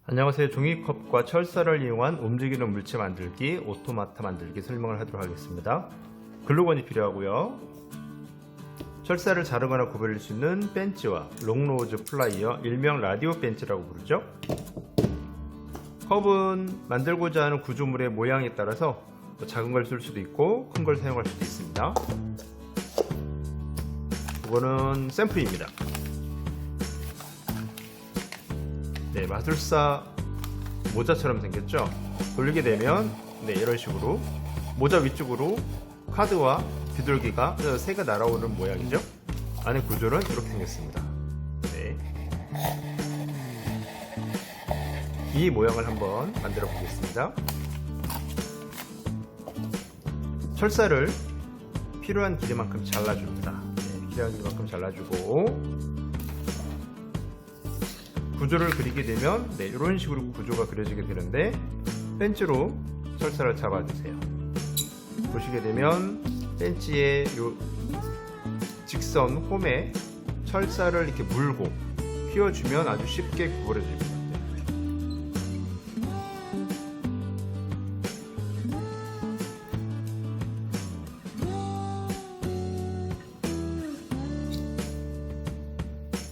안녕하세요. 종이컵과 철사를 이용한 움직이는 물체 만들기, 오토마타 만들기 설명을 하도록 하겠습니다. 글루건이 필요하고요. 철사를 자르거나 구부릴 수 있는 벤치와 롱노즈 플라이어, 일명 라디오 벤치라고 부르죠. 컵은 만들고자 하는 구조물의 모양에 따라서 작은 걸 쓸 수도 있고 큰 걸 사용할 수도 있습니다. 이거는 샘플입니다. 네, 마술사 모자처럼 생겼죠? 돌리게 되면 이런 식으로 모자 위쪽으로 카드와 비둘기가 새가 날아오는 모양이죠? 안에 구조는 이렇게 생겼습니다. 네. 이 모양을 한번 만들어 보겠습니다. 철사를 필요한 길이만큼 잘라줍니다. 네, 필요한 길이만큼 잘라주고 구조를 그리게 되면 이런 식으로 구조가 그려지게 되는데 벤치로 철사를 잡아주세요. 보시게 되면 벤치의 요 직선 홈에 철사를 이렇게 물고 휘어주면 아주 쉽게 구부러집니다.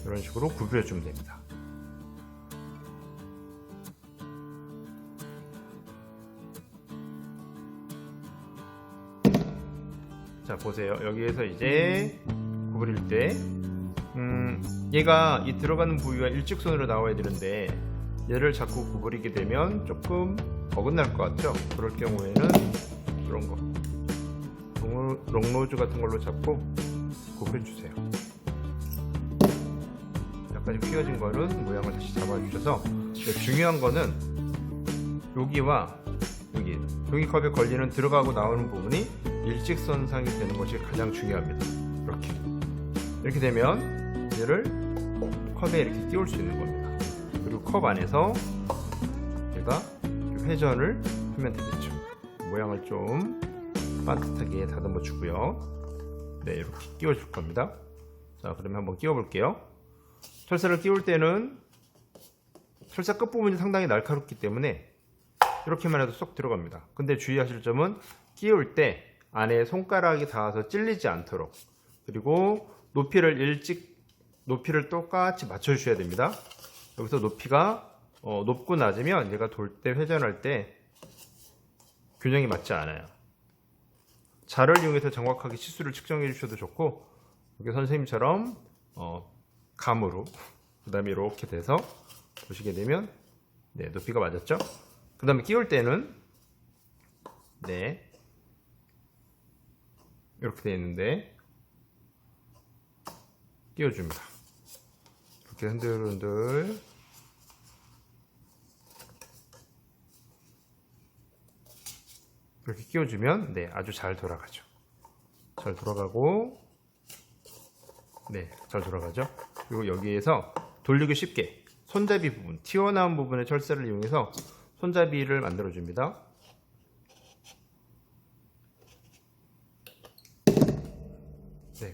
이런 식으로 구부려주면 됩니다. 자, 보세요. 여기에서 이제 구부릴 때 얘가 이 들어가는 부위가 일직선으로 나와야 되는데 얘를 자꾸 구부리게 되면 조금 어긋날 것 같죠? 그럴 경우에는 이런 거 롱노즈 같은 걸로 잡고 구부려 주세요. 약간 휘어진 거는 모양을 다시 잡아주셔서 중요한 거는 여기와 여기 종이컵에 걸리는 들어가고 나오는 부분이 일직선상이 되는 것이 가장 중요합니다. 이렇게 되면 얘를 컵에 이렇게 끼울 수 있는 겁니다. 그리고 컵 안에서 얘가 회전을 하면 되겠죠. 모양을 좀 반듯하게 다듬어 주고요. 네, 이렇게 끼워 줄 겁니다. 자, 그러면 한번 끼워 볼게요. 철사를 끼울 때는 철사 끝부분이 상당히 날카롭기 때문에 이렇게만 해도 쏙 들어갑니다. 근데 주의하실 점은 끼울 때 안에 손가락이 닿아서 찔리지 않도록, 그리고 높이를 똑같이 맞춰 주셔야 됩니다. 여기서 높이가 높고 낮으면 얘가 돌 때, 회전할 때 균형이 맞지 않아요. 자를 이용해서 정확하게 치수를 측정해 주셔도 좋고, 여기 선생님처럼 감으로 그 다음에 이렇게 돼서 보시게 되면 높이가 맞았죠? 그 다음에 끼울 때는 이렇게 되어 있는데 끼워줍니다. 이렇게 흔들흔들 이렇게 끼워주면 아주 잘 돌아가죠. 잘 돌아가고 잘 돌아가죠. 그리고 여기에서 돌리기 쉽게 손잡이 부분, 튀어나온 부분의 철사를 이용해서 손잡이를 만들어 줍니다.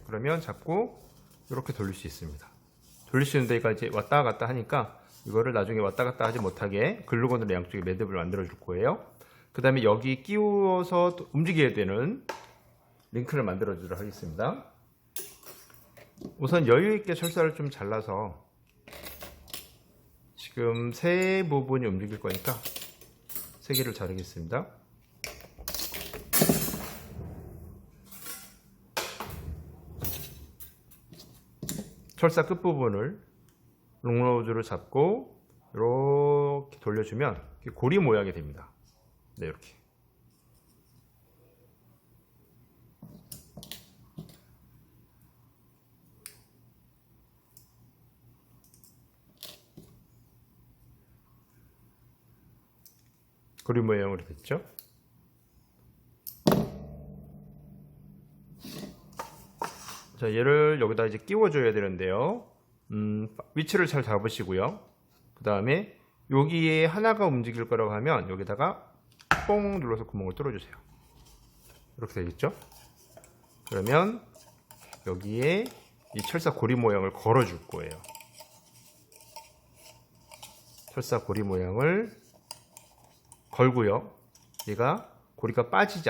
그러면 잡고 이렇게 돌릴 수 있습니다. 돌릴 수 있는 데가 이제 왔다 갔다 하니까 이거를 나중에 왔다 갔다 하지 못하게 글루건으로 양쪽에 매듭을 만들어 줄 거예요. 그 다음에 여기 끼워서 움직여야 되는 링크를 만들어 주도록 하겠습니다. 우선 여유 있게 철사를 좀 잘라서, 지금 세 부분이 움직일 거니까 세 개를 자르겠습니다. 철사 끝부분을 롱노즈로 잡고 이렇게 돌려주면 고리 모양이 됩니다. 이렇게. 고리 모양으로 됐죠? 자, 얘를 여기다 이제 끼워줘야 되는데요. 위치를 잘 잡으시고요. 그 다음에 여기에 하나가 움직일 거라고 하면 여기다가 뽕 눌러서 구멍을 뚫어주세요. 이렇게 되겠죠? 그러면 여기에 이 철사 고리 모양을 걸어줄 거예요. 철사 고리 모양을 걸고요. 얘가 고리가 빠지지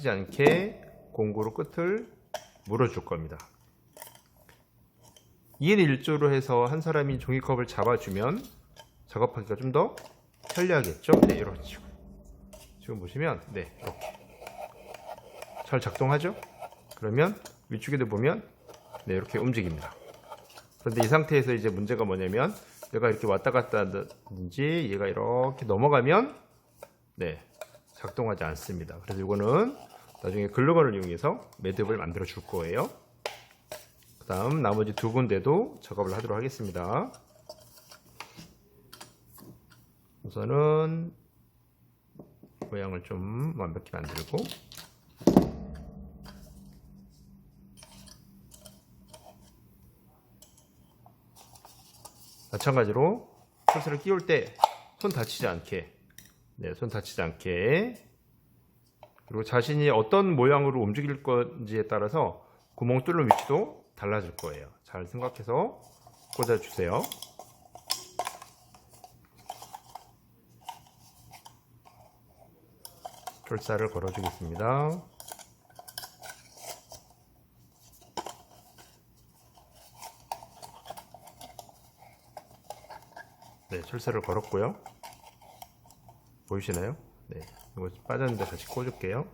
않게 공구로 끝을 물어줄 겁니다. 2인 1조로 해서 한 사람이 종이컵을 잡아주면 작업하기가 좀 더 편리하겠죠? 네, 이렇게 지금 보시면 네, 이렇게 잘 작동하죠? 그러면 위쪽에도 보면 네, 이렇게 움직입니다. 그런데 이 상태에서 이제 문제가 뭐냐면 얘가 이렇게 왔다 갔다 하든지 얘가 이렇게 넘어가면 네, 작동하지 않습니다. 그래서 이거는 나중에 글루건을 이용해서 매듭을 만들어 줄 거예요. 그 다음 나머지 두 군데도 작업을 하도록 하겠습니다. 우선은 모양을 좀 완벽히 만들고 마찬가지로 철사를 끼울 때 손 다치지 않게 손 다치지 않게 그리고 자신이 어떤 모양으로 움직일 건지에 따라서 구멍 뚫는 위치도 달라질 거예요. 잘 생각해서 꽂아주세요. 철사를 걸어주겠습니다. 네, 철사를 걸었고요. 보이시나요? 네, 이거 빠졌는데 다시 꽂을게요.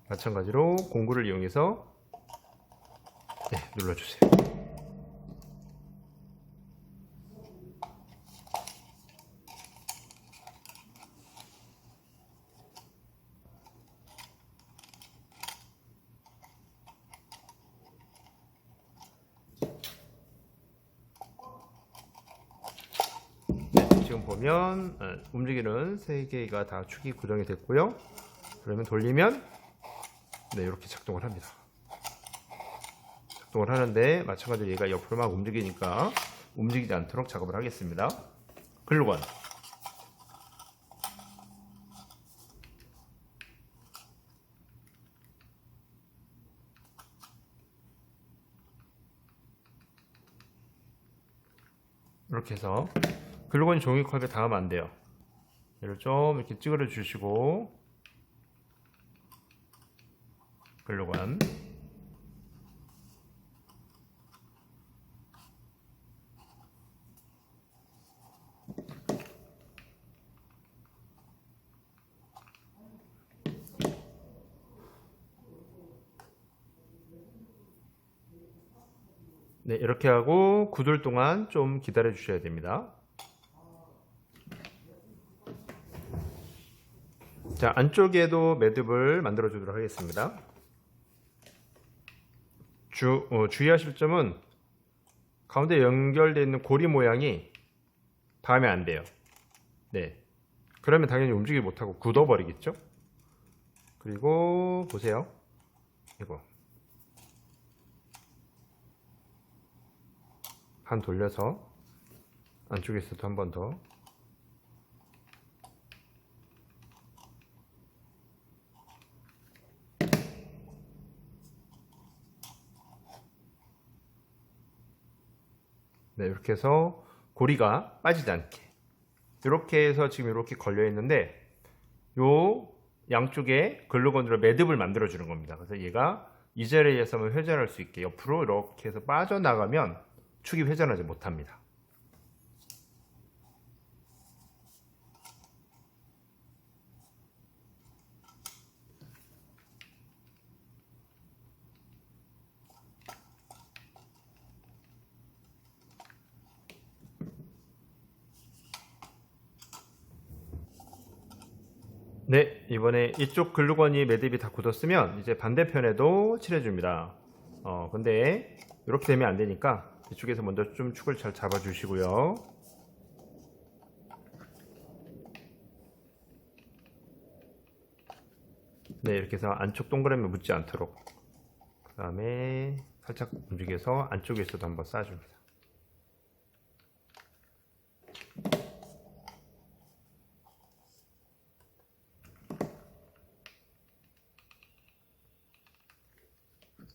마찬가지로 공구를 이용해서 네, 눌러주세요. 지금 보면 움직이는 세 개가 다 축이 고정이 됐고요. 그러면 돌리면 네, 이렇게 작동을 합니다. 작동을 하는데 마찬가지로 얘가 옆으로 막 움직이니까 움직이지 않도록 작업을 하겠습니다. 글루건 이렇게 해서 글루건 종이컵에 닿으면 안 돼요. 얘를 좀 이렇게 찌그러 주시고 글루건 네, 이렇게 하고 굳을 동안 좀 기다려 주셔야 됩니다. 자, 안쪽에도 매듭을 만들어 주도록 하겠습니다. 주의하실 점은 가운데 연결되어 있는 고리 모양이 닿으면 안 돼요. 네, 그러면 당연히 움직이지 못하고 굳어 버리겠죠. 그리고 보세요, 이거 반 돌려서 안쪽에서도 한 번 더 네, 이렇게 해서 고리가 빠지지 않게 이렇게 해서 지금 이렇게 걸려 있는데 요 양쪽에 글루건으로 매듭을 만들어 주는 겁니다. 그래서 얘가 이 자리에서만 회전할 수 있게 옆으로 이렇게 해서 빠져나가면 축이 회전하지 못합니다. 네, 이번에 이쪽 글루건이 매듭이 다 굳었으면 이제 반대편에도 칠해줍니다. 근데 이렇게 되면 안 되니까 이쪽에서 먼저 좀 축을 잘 잡아 주시고요. 네, 이렇게 해서 안쪽 동그라미 묻지 않도록 그 다음에 살짝 움직여서 안쪽에서도 한번 쏴줍니다.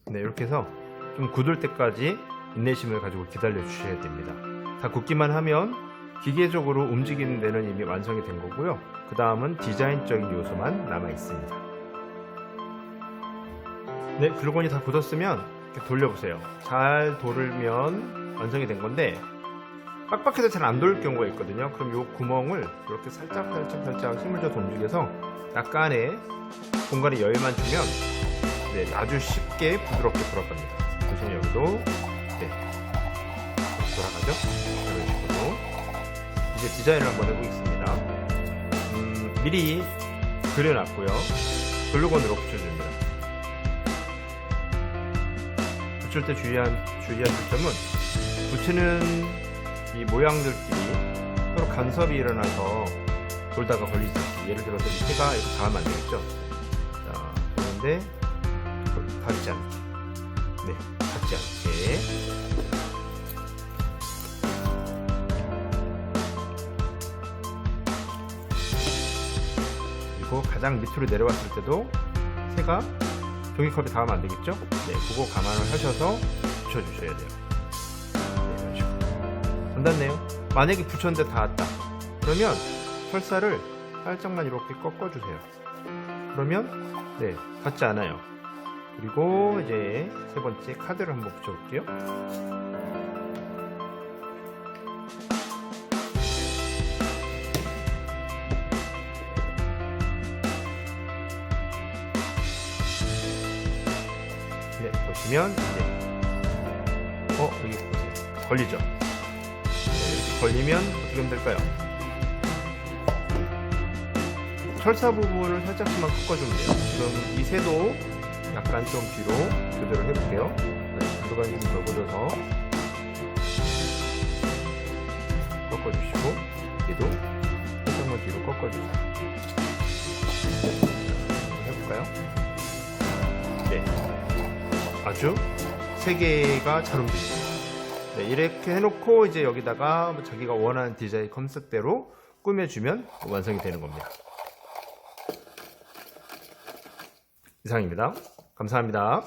네, 이렇게 해서 좀 굳을 때까지 인내심을 가지고 기다려 주셔야 됩니다. 다 굳기만 하면 기계적으로 움직이는 데는 이미 완성이 된 거고요. 그 다음은 디자인적인 요소만 남아 있습니다. 네, 글루건이 다 굳었으면 이렇게 돌려보세요. 잘 돌면 완성이 된 건데 빡빡해서 잘 안 돌 경우가 있거든요. 그럼 이 구멍을 이렇게 살짝 힘을 줘서 움직여서 약간의 공간에 여유만 주면 네, 아주 쉽게 부드럽게 돌아갑니다. 보시면 여기도 네, 돌아가죠? 이런 식으로 이제 디자인을 한번 해보겠습니다. 미리 그려놨고요. 글루건으로 붙여줍니다. 붙일 때 주의하실 점은 붙이는 이 모양들끼리 서로 간섭이 일어나서 돌다가 걸리지 않게, 예를 들어서 이 해가 이렇게 닿으면 안 되겠죠. 자, 그런데 닿지 않게, 네, 닿지 않게. 그리고 가장 밑으로 내려왔을 때도 새가 종이컵에 닿으면 안 되겠죠. 네, 그거 감안을 하셔서 붙여주셔야 돼요. 네, 이런 식으로. 안 닿네요. 만약에 붙였는데 닿았다. 그러면 철사를 살짝만 이렇게 꺾어주세요. 그러면 네, 닿지 않아요. 그리고 이제 세 번째 카드를 한번 붙여볼게요. 네, 보시면 이제 여기 보세요. 걸리죠? 네, 이렇게 걸리면 어떻게 하면 될까요? 철사 부분을 살짝씩만 꺾어주면 돼요. 지금 이 새도 약간 좀 뒤로 교대로 해볼게요. 글루건이 좀 넓어져서 꺾어주시고, 얘도 살짝만 뒤로 꺾어주세요. 해볼까요? 네, 아주 세 개가 잘 움직입니다. 네, 이렇게 해놓고 이제 여기다가 자기가 원하는 디자인 컨셉대로 꾸며주면 완성이 되는 겁니다. 이상입니다. 감사합니다.